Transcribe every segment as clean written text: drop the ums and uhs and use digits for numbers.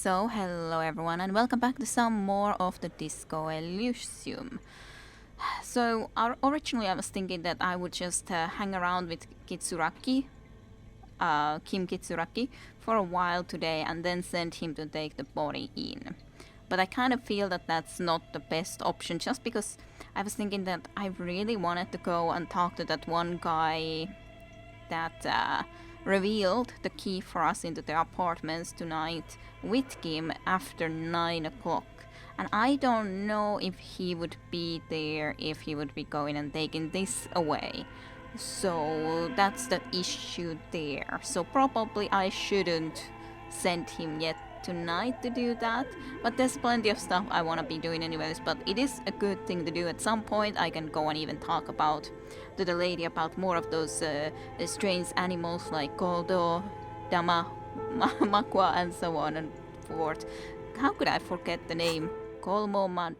So, hello everyone, and welcome back to some more of the Disco Elysium. So, originally I was thinking that I would just hang around with Kim Kitsuraki, for a while today and then send him to take the body in. But I kind of feel that that's not the best option, just because I was thinking that I really wanted to go and talk to that one guy that revealed the key for us into the apartments tonight with Kim after 9 o'clock. And I don't know if he would be there, if he would be going and taking this away. So that's the issue there. So probably I shouldn't send him yet tonight to do that, but there's plenty of stuff I want to be doing anyways. But it is a good thing to do at some point. I can go and even talk about to the lady about more of those strange animals like Goldo, Dama, Makwa, and so on and forth. How could I forget the name? Golto Mama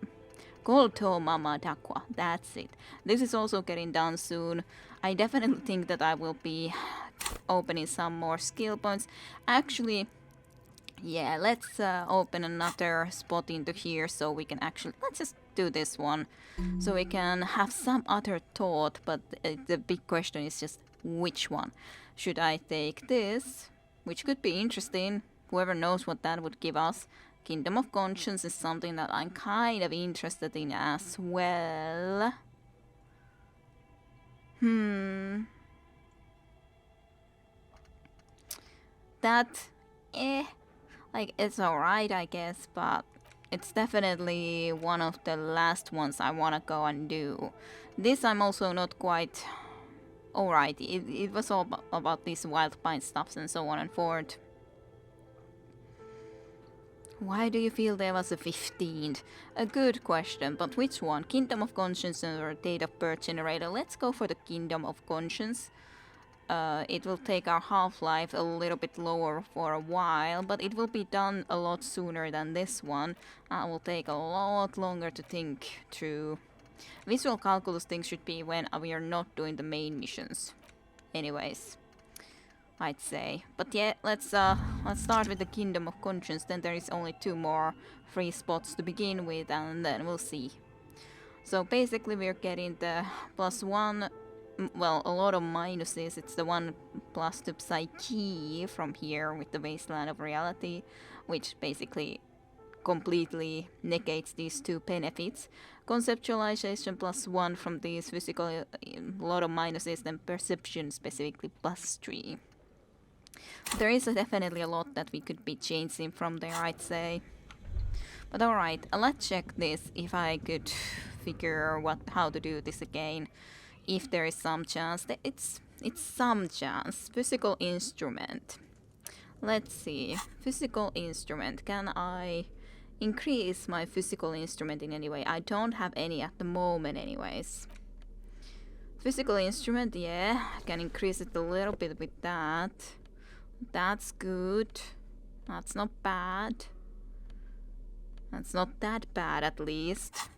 Dakwa. That's it. This is also getting done soon. I definitely think that I will be opening some more skill points. Actually, yeah, let's open another spot into here so we can actually... Let's just do this one. So we can have some other thought, but the big question is just which one. Should I take this? Which could be interesting. Whoever knows what that would give us. Kingdom of Conscience is something that I'm kind of interested in as well. That, like, it's alright, I guess, but it's definitely one of the last ones I wanna go and do. This I'm also not quite alright. It was all about these wild pine stuffs and so on and forth. Why do you feel there was a 15th? A good question, but which one? Kingdom of Conscience or date of birth generator? Let's go for the Kingdom of Conscience. It will take our half-life a little bit lower for a while, but it will be done a lot sooner than this one. It will take a lot longer to think through. Visual calculus things should be when we are not doing the main missions. Anyways, I'd say. But yeah, let's start with the Kingdom of Conscience. Then there is only 2 more free spots to begin with, and then we'll see. So basically we're getting the +1, well, a lot of minuses. It's the 1 plus to Psyche from here with the Wasteland of Reality, which basically completely negates these 2 benefits. Conceptualization +1 from these physical, a lot of minuses, then perception specifically +3. There is definitely a lot that we could be changing from there, I'd say. But alright, let's check this if I could figure how to do this again. If there is some chance. It's some chance. Physical instrument. Let's see. Physical instrument. Can I increase my physical instrument in any way? I don't have any at the moment anyways. Physical instrument, yeah. I can increase it a little bit with that. That's good. That's not bad. That's not that bad at least.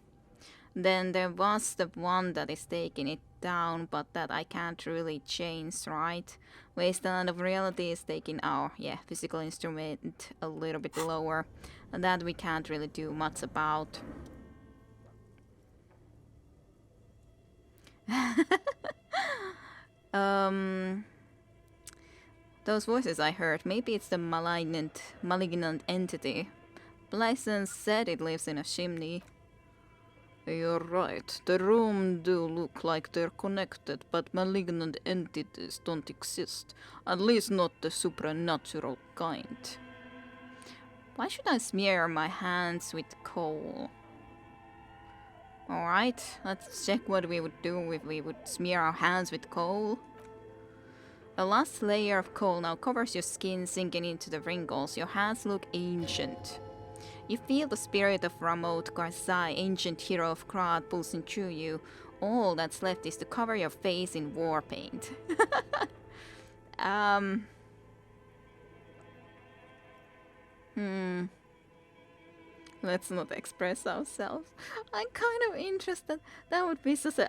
Then there was the one that is taking it down, but that I can't really change, right? Wasteland of Reality is taking our, physical instrument a little bit lower. And that we can't really do much about. Those voices I heard, maybe it's the malignant entity. Blyson said it lives in a chimney. You're right. The room do look like they're connected, but malignant entities don't exist. At least not the supernatural kind. Why should I smear my hands with coal? Alright, let's check what we would do if we would smear our hands with coal. A last layer of coal now covers your skin, sinking into the wrinkles. Your hands look ancient. You feel the spirit of Ramot Karzai, ancient hero of Krat, pulsing through you. All that's left is to cover your face in war paint. Let's not express ourselves. I'm kind of interested. That would be such a...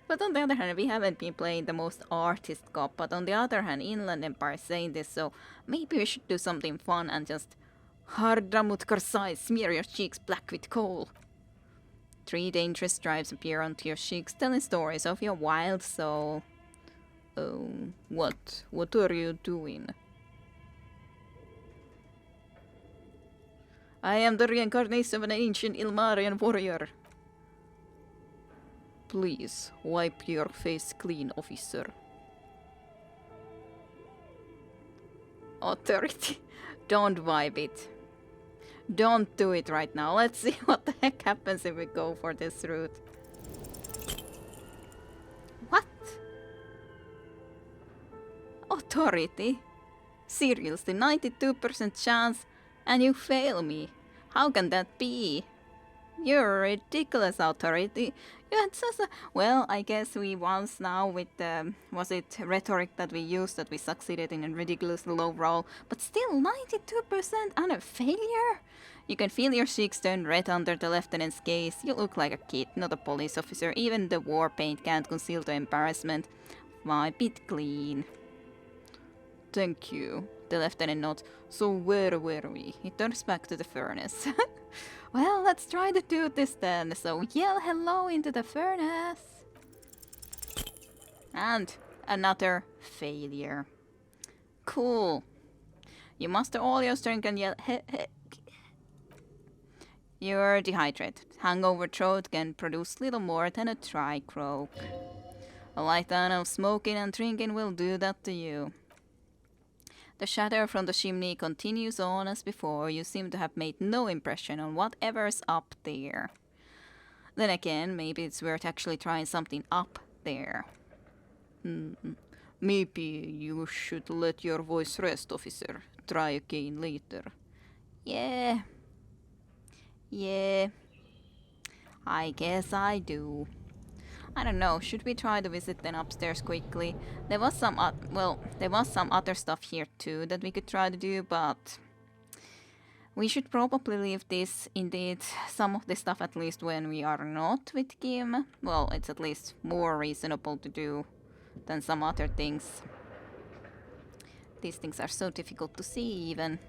But on the other hand, we haven't been playing the most artist cop. But on the other hand, Inland Empire is saying this, so maybe we should do something fun and just Hardramut karsai, smear your cheeks black with coal. 3 dangerous stripes appear onto your cheeks, telling stories of your wild soul. Oh, what? What are you doing? I am the reincarnation of an ancient Ilmarian warrior. Please, wipe your face clean, officer. Authority. Don't wipe it. Don't do it right now. Let's see what the heck happens if we go for this route. What? Authority? Seriously, 92% chance and you fail me. How can that be? You're ridiculous, Authority. You had such a... Well, I guess we once now with the... Was it rhetoric that we used that we succeeded in a ridiculously low roll? But still, 92% and a failure? You can feel your cheeks turn red under the lieutenant's gaze. You look like a kid, not a police officer. Even the war paint can't conceal the embarrassment. Wipe it clean. Thank you. The lieutenant nods. So where were we? He turns back to the furnace. Well, let's try to do this then. So yell hello into the furnace. And another failure. Cool. You muster all your strength and yell he he. You're dehydrated. Hangover throat can produce little more than a dry croak. A lifetime of smoking and drinking will do that to you. The shadow from the chimney continues on as before. You seem to have made no impression on whatever's up there. Then again, maybe it's worth actually trying something up there. Maybe you should let your voice rest, officer. Try again later. Yeah. I guess I do. I don't know, should we try to visit then upstairs quickly? There was some other stuff here too that we could try to do, but we should probably leave this, indeed, some of this stuff at least when we are not with Kim. Well, it's at least more reasonable to do than some other things. These things are so difficult to see even.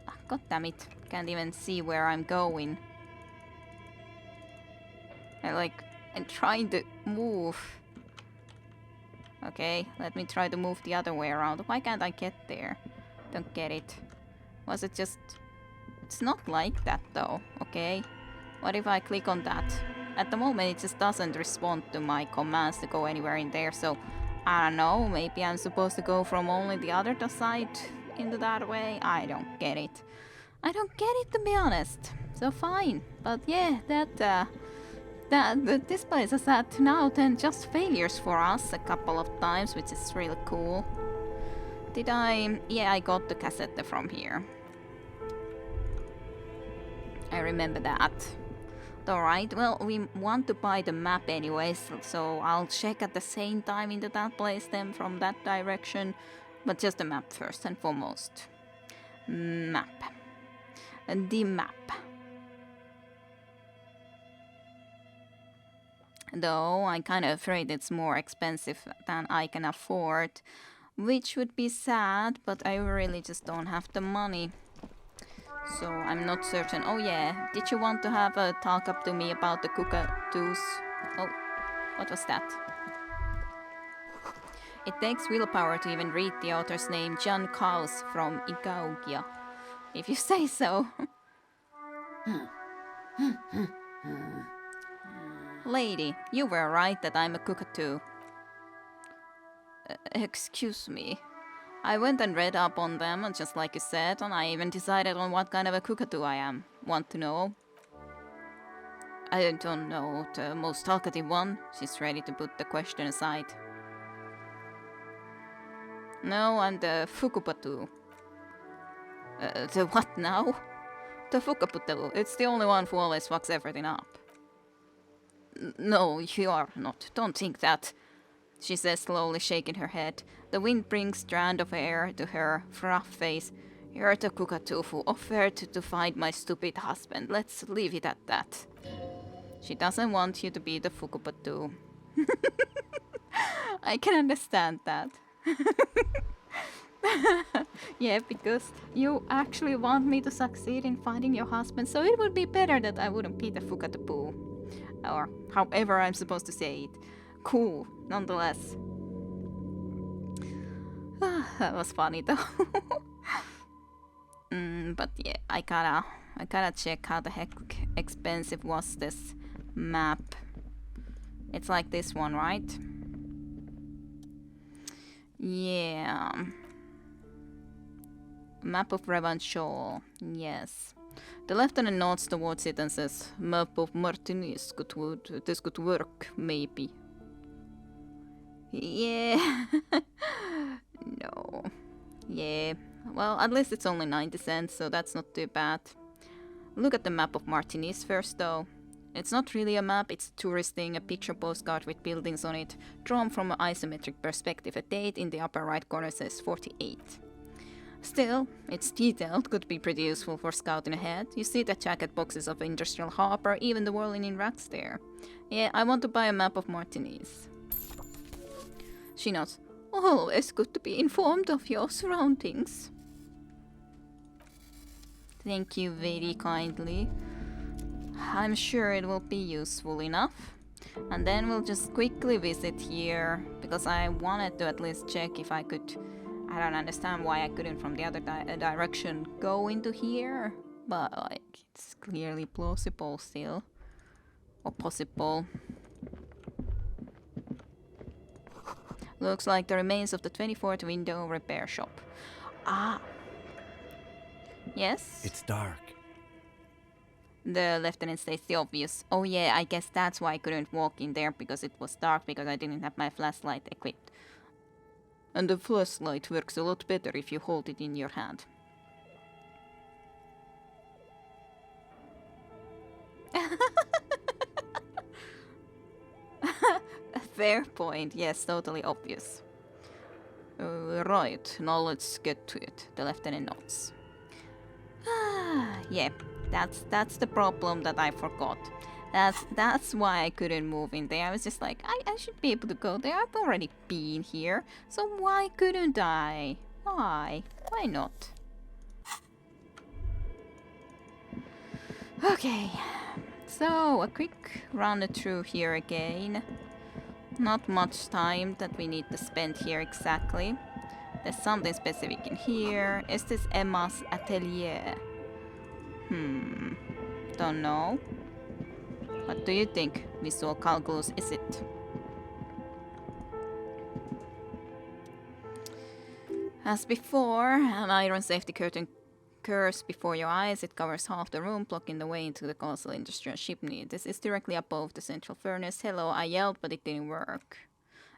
Ah, God damn it, can't even see where I'm going. I'm trying to move. Okay, let me try to move the other way around. Why can't I get there? Don't get it. Was it just... It's not like that though, okay? What if I click on that? At the moment it just doesn't respond to my commands to go anywhere in there, so... I don't know, maybe I'm supposed to go from only the other side into that way? I don't get it. I don't get it, to be honest. So fine. But yeah, this place has had now 10 just failures for us a couple of times, which is really cool. Did I... Yeah, I got the cassette from here. I remember that. Alright, well, we want to buy the map anyways, so I'll check at the same time into that place then from that direction. But just the map first and foremost. Map. The map. Though I'm kind of afraid it's more expensive than I can afford, which would be sad, but I really just don't have the money. So I'm not certain. Oh yeah, did you want to have a talk up to me about the cockatoos? Oh, what was that? It takes willpower to even read the author's name, John Kaus from Igaugia. If you say so. Lady, you were right that I'm a cockatoo. Excuse me. I went and read up on them, just like you said, and I even decided on what kind of a cockatoo I am. Want to know? I don't know, the most talkative one. She's ready to put the question aside. No, I'm the fukupatu. The what now? The fukupatu. It's the only one who always fucks everything up. No, you are not. Don't think that. She says, slowly shaking her head. The wind brings a strand of air to her rough face. You're the cockatoo who offered to find my stupid husband. Let's leave it at that. She doesn't want you to be the fukupatu. I can understand that. Yeah, because you actually want me to succeed in finding your husband, so it would be better that I wouldn't be the Fukatapu. Or however I'm supposed to say it. Cool, nonetheless. That was funny though. But yeah, I gotta check how the heck expensive was this map. It's like this one, right? Yeah. Map of Revan Shoal. Yes. The lieutenant nods towards it and says, "Map of Martinis. This could work, maybe." Yeah. No. Yeah. Well, at least it's only 90 cents, so that's not too bad. Look at the map of Martinis first, though. It's not really a map, it's a tourist thing, a picture postcard with buildings on it, drawn from an isometric perspective. A date in the upper right corner says 48. Still, it's detailed, could be pretty useful for scouting ahead. You see the jacket boxes of Industrial Harbor, even the whirling in racks there. Yeah, I want to buy a map of Martinis. She nods. Always good to be informed of your surroundings. Thank you very kindly. I'm sure it will be useful enough. And then we'll just quickly visit here, because I wanted to at least check if I could... I don't understand why I couldn't from the other direction go into here. But like, it's clearly plausible still. Or possible. Looks like the remains of the 24th window repair shop. Ah. Yes? It's dark. The lieutenant states the obvious. Oh yeah, I guess that's why I couldn't walk in there, because it was dark, because I didn't have my flashlight equipped. And the flashlight works a lot better if you hold it in your hand. Fair point, yes, totally obvious. Right, now let's get to it. The lieutenant nods. Yeah, that's the problem that I forgot. That's why I couldn't move in there. I was just like, I should be able to go there. I've already been here, so why couldn't I? Why? Why not? Okay, so a quick run through here again. Not much time that we need to spend here exactly. There's something specific in here. Is this Emma's atelier? Don't know. What do you think? Visual calculus, is it? As before, an iron safety curtain curves before your eyes. It covers half the room, blocking the way into the colossal industrial chimney. This is directly above the central furnace. Hello, I yelled, but it didn't work.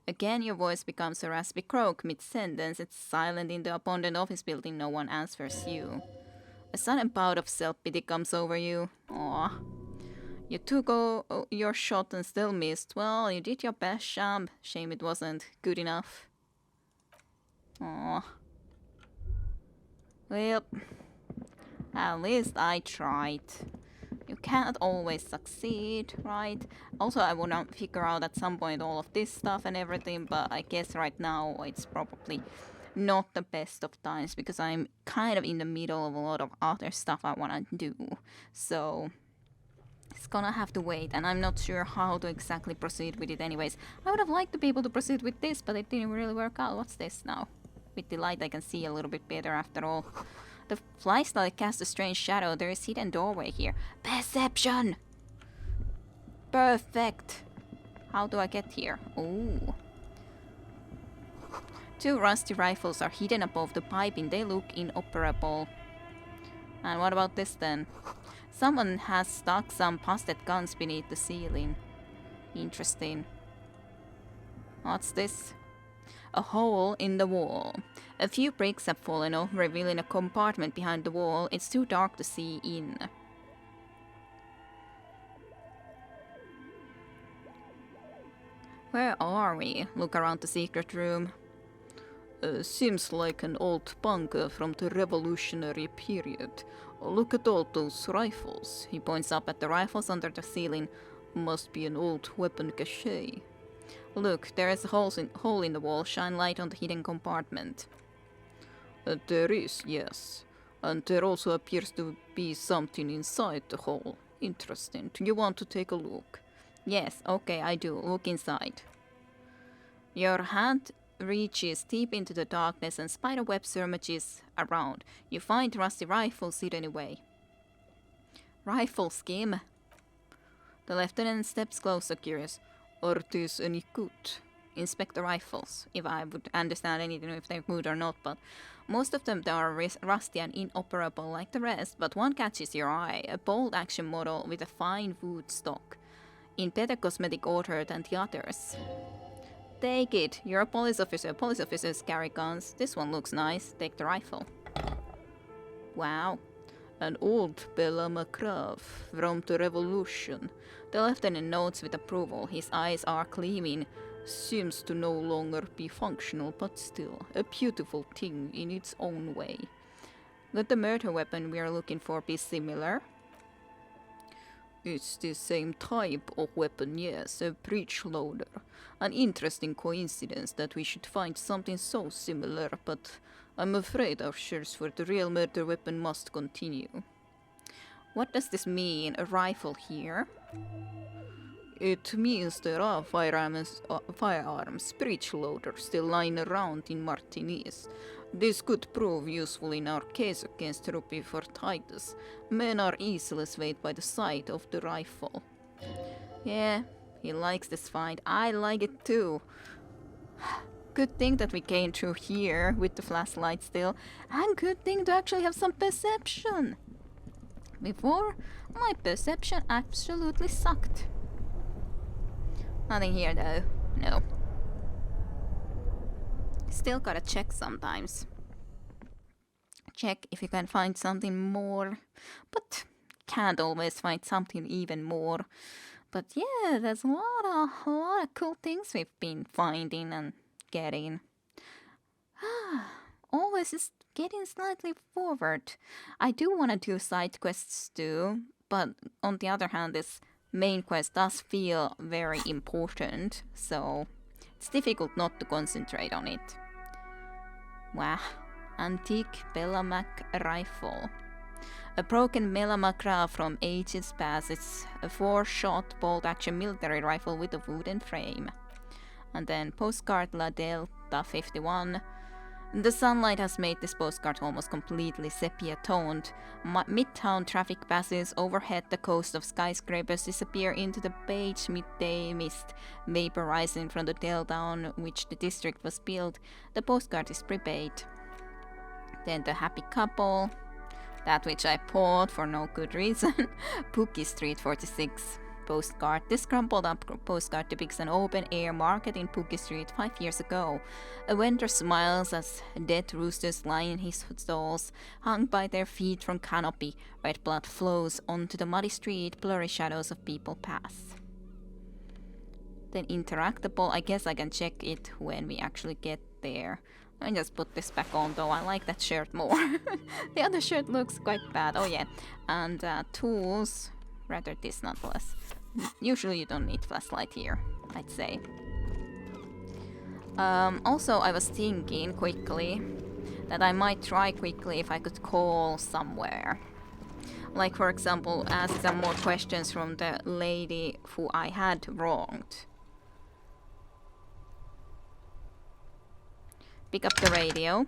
Again, your voice becomes a raspy croak mid-sentence. It's silent in the abandoned office building. No one answers you. A sudden bout of self-pity comes over you. Aww. You took your shot and still missed. Well, you did your best, Sham. Shame it wasn't good enough. Aww. Well, at least I tried. You can't always succeed, right? Also, I wanna figure out at some point all of this stuff and everything, but I guess right now it's probably not the best of times because I'm kind of in the middle of a lot of other stuff I wanna do. So it's gonna have to wait, and I'm not sure how to exactly proceed with it anyways. I would have liked to be able to proceed with this, but it didn't really work out. What's this now? With the light I can see a little bit better after all. The flashlight casts a strange shadow. There is a hidden doorway here. Perception! Perfect! How do I get here? Oh. 2 rusty rifles are hidden above the piping. They look inoperable. And what about this then? Someone has stuck some busted guns beneath the ceiling. Interesting. What's this? A hole in the wall. A few bricks have fallen off, revealing a compartment behind the wall. It's too dark to see in. Where are we? Look around the secret room. Seems like an old bunker from the revolutionary period. Look at all those rifles. He points up at the rifles under the ceiling. Must be an old weapon cache. Look, there is a hole in the wall. Shine light on the hidden compartment. There is, yes. And there also appears to be something inside the hole. Interesting. Do you want to take a look? Yes, okay, I do. Look inside. Your hand reaches deep into the darkness and spiderweb surges around. You find rusty rifles hidden away. Rifle scheme. The lieutenant steps closer, curious. Are these any good? Inspect the rifles, if I would understand anything, if they're good or not, but most of them are rusty and inoperable like the rest, but one catches your eye, a bold action model with a fine wood stock, in better cosmetic order than the others. Take it, you're a police officer. Police officers carry guns. This one looks nice. Take the rifle. Wow. An old Bella Macrav from the Revolution. The lieutenant nods with approval. His eyes are gleaming. Seems to no longer be functional, but still a beautiful thing in its own way. Could the murder weapon we are looking for be similar? It's the same type of weapon, yes, a breech loader. An interesting coincidence that we should find something so similar, but I'm afraid our search for the real murder weapon must continue. What does this mean, a rifle here? It means there are firearms breech loaders still lying around in Martinez. This could prove useful in our case against Ruby Fortitus. Men are easily swayed by the sight of the rifle. Yeah, he likes this find. I like it too. Good thing that we came through here with the flashlight still, and good thing to actually have some perception. Before, my perception absolutely sucked. Nothing here though, no. Still gotta check sometimes. Check if you can find something more, but can't always find something even more. But yeah, there's a lot of cool things we've been finding and getting. Always is getting slightly forward. I do want to do side quests too, but on the other hand, this main quest does feel very important, so it's difficult not to concentrate on it. Wow, antique Bellamac rifle. A broken Melamacra from ages past. It's a 4-shot bolt-action military rifle with a wooden frame. And then postcard La Delta 51. The sunlight has made this postcard almost completely sepia-toned. Midtown traffic passes overhead, the coast of skyscrapers disappear into the beige midday mist, vaporizing from the delta on which the district was built. The postcard is prepaid. Then the happy couple, that which I bought for no good reason. Pookie Street 46. Postcard. This crumpled up postcard depicts an open-air market in Pookie Street 5 years ago. A vendor smiles as dead roosters lie in his stalls, hung by their feet from canopy. Red blood flows onto the muddy street, blurry shadows of people pass. Then interactable, I guess I can check it when we actually get there. Let me just put this back on though, I like that shirt more. The other shirt looks quite bad, oh yeah. And tools, rather this nonetheless. Usually you don't need flashlight here, I'd say. Also I was thinking quickly that I might try quickly if I could call somewhere. Like for example, ask some more questions from the lady who I had wronged. Pick up the radio.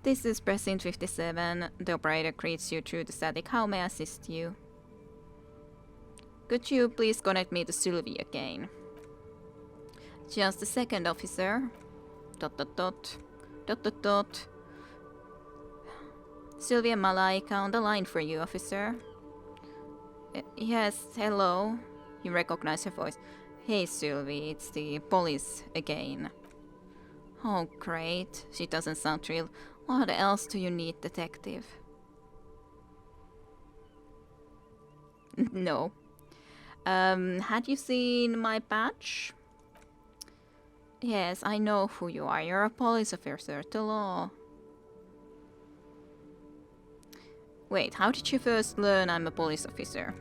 This is Precinct 57. The operator greets you through the static. How may I assist you? Could you please connect me to Sylvie again? Just a second, officer. ... Sylvia Malaika on the line for you, officer. Yes, hello. You recognize her voice. Hey, Sylvie, it's the police again. Oh, great. She doesn't sound thrilled. What else do you need, detective? No. Had you seen my badge? Yes, I know who you are. You're a police officer, the law. Wait, how did you first learn I'm a police officer?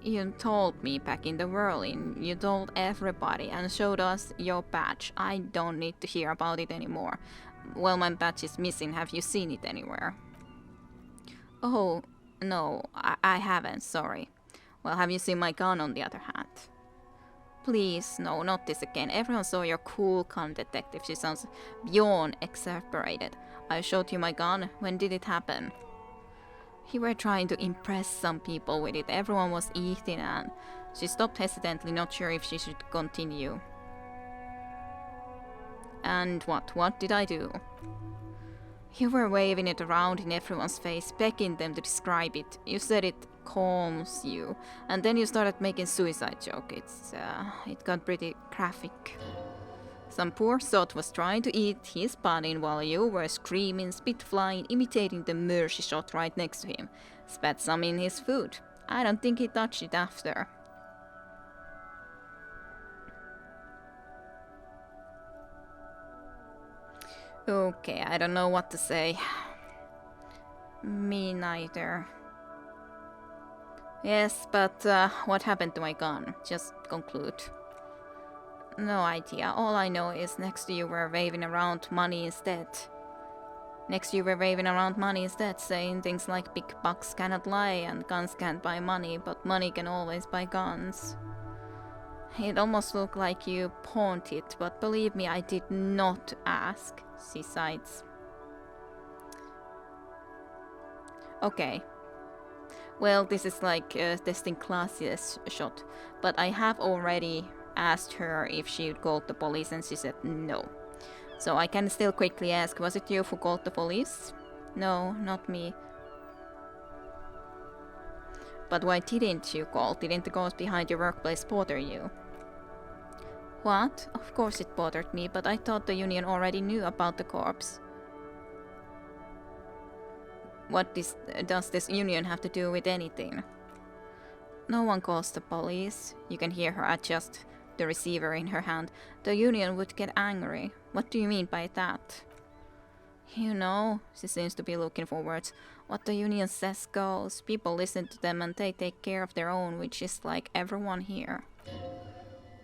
You told me back in the whirling. You told everybody and showed us your badge. I don't need to hear about it anymore. Well, my badge is missing. Have you seen it anywhere? Oh, no, I haven't, sorry. Well, have you seen my gun on the other hand? Please, no, not this again. Everyone saw your cool gun detective. She sounds beyond exasperated. I showed you my gun. When did it happen? You were trying to impress some people with it. Everyone was eating and... She stopped hesitantly, not sure if she should continue. And what did I do? You were waving it around in everyone's face, begging them to describe it. You said it calms you, and then you started making suicide joke. It got pretty graphic. Some poor sot was trying to eat his pudding while you were screaming, spit flying, imitating the mercy shot right next to him. Spat some in his food. I don't think he touched it after. Okay, I don't know what to say. Me neither. Yes, but what happened to my gun? Just conclude. No idea. All I know is next to you were waving around money instead. Saying things like big bucks cannot lie and guns can't buy money, but money can always buy guns. It almost looked like you pawned it, but believe me, I did not ask. She sighs. Okay. Well, this is like testing classes shot, but I have already asked her if she would call the police and she said no. So I can still quickly ask, was it you who called the police? No, not me. But why didn't you call? Didn't the ghost behind your workplace bother you? What? Of course it bothered me, but I thought the union already knew about the corpse. What does this union have to do with anything? No one calls the police. You can hear her adjust the receiver in her hand. The union would get angry. What do you mean by that? You know, she seems to be looking for words. What the union says goes. People listen to them and they take care of their own, which is like everyone here.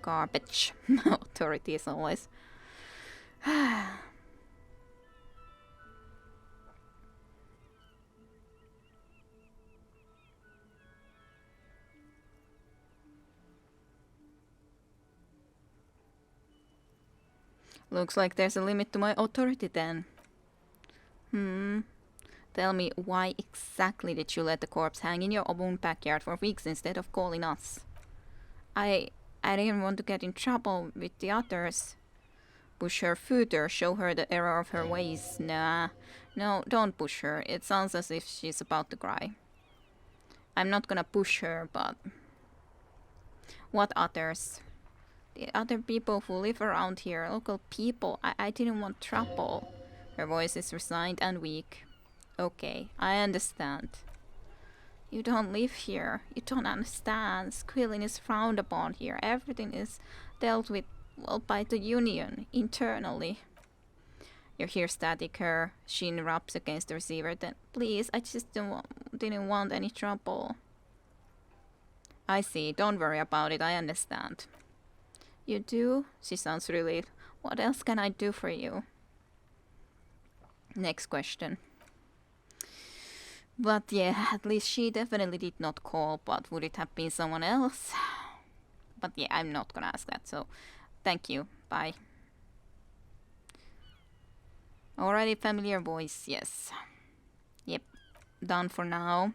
Garbage. Authorities always. Looks like there's a limit to my authority then. Tell me, why exactly did you let the corpse hang in your own backyard for weeks instead of calling us? I didn't want to get in trouble with the others. Push her further, show her the error of her ways. Nah, no, don't push her. It sounds as if she's about to cry. I'm not gonna push her, but... What others? The other people who live around here, local people. I didn't want trouble. Her voice is resigned and weak. Okay, I understand. You don't live here. You don't understand. Squealing is frowned upon here. Everything is dealt with, well, by the union, internally. You hear static. Her shin rubs against the receiver. Then, please, I just didn't want any trouble. I see. Don't worry about it. I understand. You do? She sounds relieved. What else can I do for you? Next question. But yeah, at least she definitely did not call, but would it have been someone else? But yeah, I'm not gonna ask that, so thank you. Bye. Already familiar voice, yes. Yep, done for now.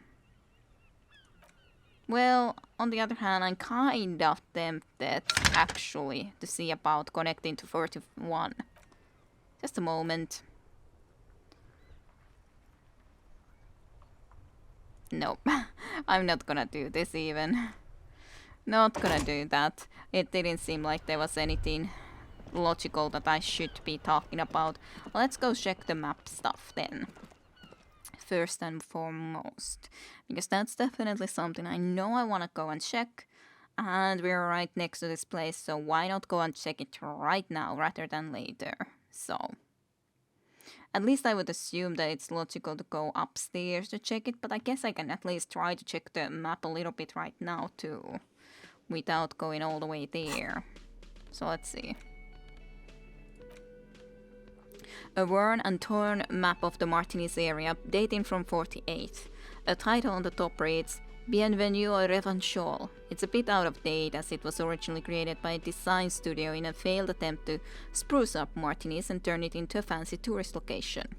Well, on the other hand, I'm kind of tempted, actually, to see about connecting to 41. Just a moment. Nope, I'm not gonna do this even. Not gonna do that. It didn't seem like there was anything logical that I should be talking about. Let's go check the map stuff then. First and foremost. Because that's definitely something I know I want to go and check. And we're right next to this place, so why not go and check it right now rather than later. So... At least I would assume that it's logical to go upstairs to check it, but I guess I can at least try to check the map a little bit right now too, without going all the way there. So let's see. A worn and torn map of the Martinis area dating from 48. A title on the top reads, Bienvenue au Revanchol. It's a bit out of date as it was originally created by a design studio in a failed attempt to spruce up Martinis and turn it into a fancy tourist location.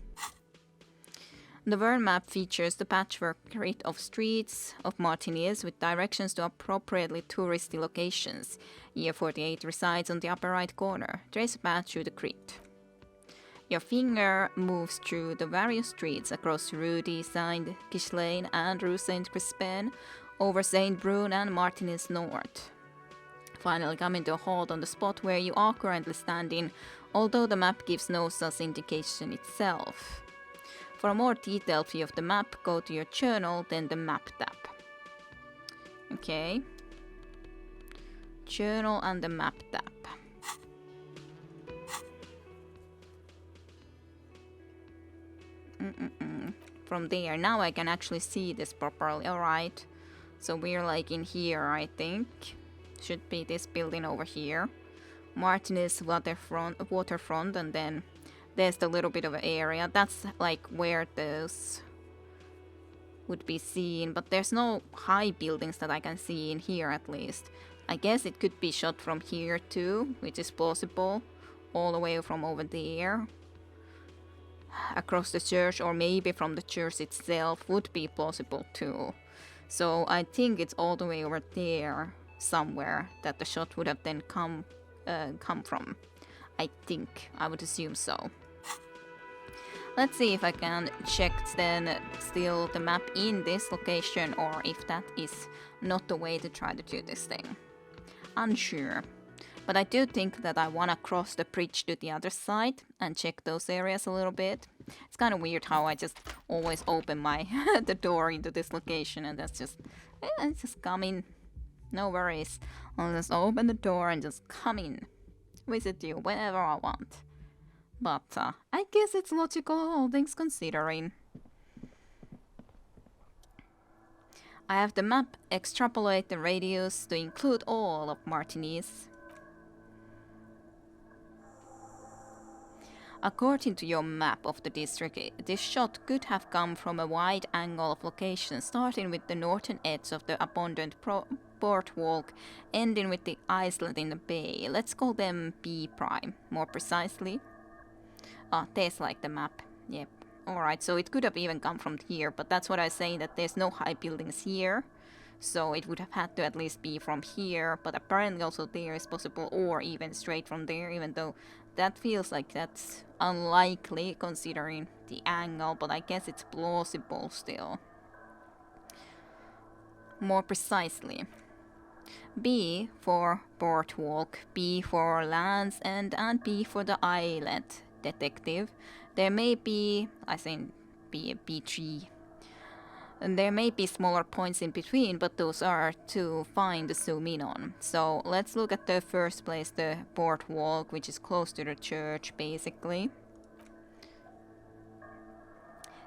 The Verne map features the patchwork grid of streets of Martinis with directions to appropriately touristy locations. Year 48 resides on the upper right corner. Trace a path through the grid. Your finger moves through the various streets across Rue de Saint-Ghislain and Rue Saint-Crispin, over Saint Brune and Martinis North. Finally coming to a halt on the spot where you are currently standing, although the map gives no such indication itself. For a more detailed view of the map, go to your journal, then the Map tab. Okay. Journal and the Map tab. From there, now I can actually see this properly. Alright. So we're like in here, I think. Should be this building over here. Martinis waterfront, and then there's the little bit of an area. That's like where those would be seen, but there's no high buildings that I can see in here at least. I guess it could be shot from here too, which is plausible. All the way from over there. Across the church, or maybe from the church itself would be plausible too. So I think it's all the way over there somewhere that the shot would have then come from. I think. I would assume so. Let's see if I can check then still the map in this location, or if that is not the way to try to do this thing. Unsure. But I do think that I want to cross the bridge to the other side and check those areas a little bit. It's kind of weird how I just always open my the door into this location, and that's just come in. No worries. I'll just open the door and just come in. Visit you whenever I want. But I guess it's logical, all things considering. I have the map extrapolate the radius to include all of Martinis. According to your map of the district, this shot could have come from a wide angle of location, starting with the northern edge of the abundant boardwalk, ending with the islet in the bay. Let's call them B prime, more precisely. There's like the map. Yep. Alright, so it could have even come from here, but that's what I was saying, that there's no high buildings here. So it would have had to at least be from here, but apparently also there is possible, or even straight from there, even though that feels like that's unlikely considering the angle, but I guess it's plausible still. More precisely. B for boardwalk, B for lands end, and B for the islet detective. There may be, I think, B3. And there may be smaller points in between, but those are to find the zoom in on. So let's look at the first place, the boardwalk, which is close to the church, basically.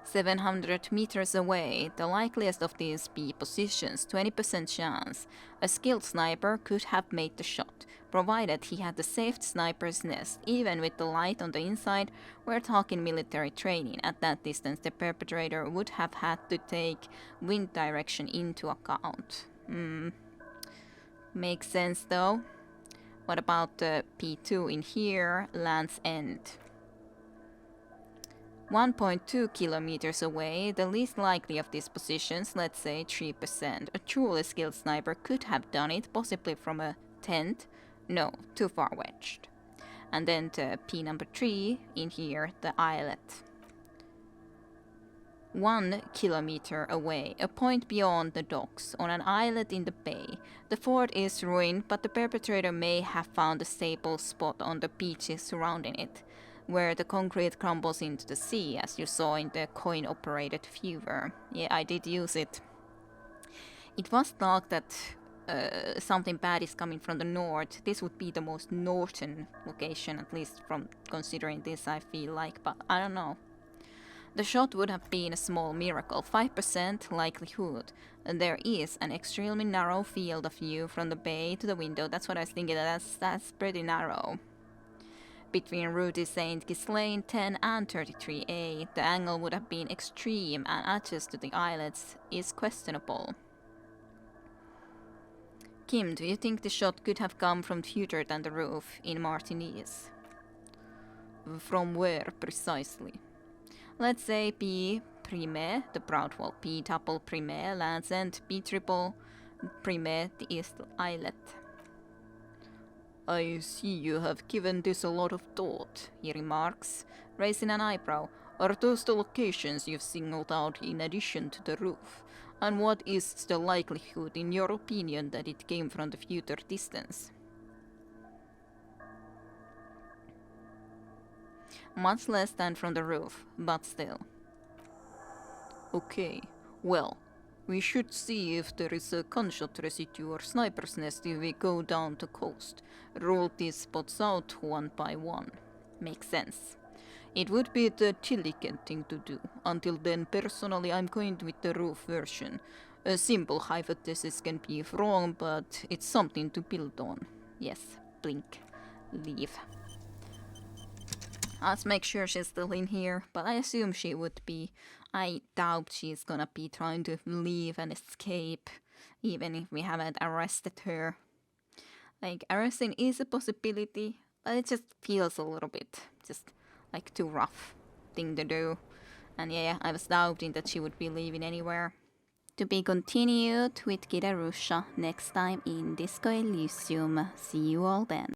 700 meters away, the likeliest of these B positions, 20% chance. A skilled sniper could have made the shot, provided he had the safe sniper's nest. Even with the light on the inside, we're talking military training. At that distance, the perpetrator would have had to take wind direction into account. Makes sense though. What about the P2 in here, Land's End? 1.2 kilometers away, the least likely of these positions, let's say 3%. A truly skilled sniper could have done it, possibly from a tent. No, too far wedged. And then the P number 3 in here, the islet. 1 kilometer away, a point beyond the docks, on an islet in the bay. The fort is ruined, but the perpetrator may have found a stable spot on the beaches surrounding it, where the concrete crumbles into the sea, as you saw in the coin-operated viewer. Yeah, I did use it. It was thought that something bad is coming from the north. This would be the most northern location, at least from considering this, I feel like, but I don't know. The shot would have been a small miracle, 5% likelihood. There is an extremely narrow field of view from the bay to the window. That's what I was thinking, that's pretty narrow. Between Rue de Saint Ghislaine 10 and 33A, the angle would have been extreme and access to the islets is questionable. Kim, do you think the shot could have come from further than the roof in Martinez? From where precisely? Let's say P prime, the Proudwall, P double prime lands and P triple prime the east islet. I see you have given this a lot of thought, He remarks, raising an eyebrow. Are those the locations you've singled out in addition to the roof? And what is the likelihood, in your opinion, that it came from the further distance? Much less than from the roof, but still. Okay, well, we should see if there is a gunshot residue or sniper's nest if we go down the coast. Rule these spots out one by one. Makes sense. It would be the diligent thing to do. Until then, personally, I'm going with the roof version. A simple hypothesis can be wrong, but it's something to build on. Yes, blink. Leave. Let's make sure she's still in here, but I assume she would be. I doubt she's gonna be trying to leave and escape, even if we haven't arrested her. Like, arresting is a possibility, but it just feels a little bit just like too rough thing to do. And yeah, I was doubting that she would be leaving anywhere. To be continued with Kid Arusha next time in Disco Elysium. See you all then.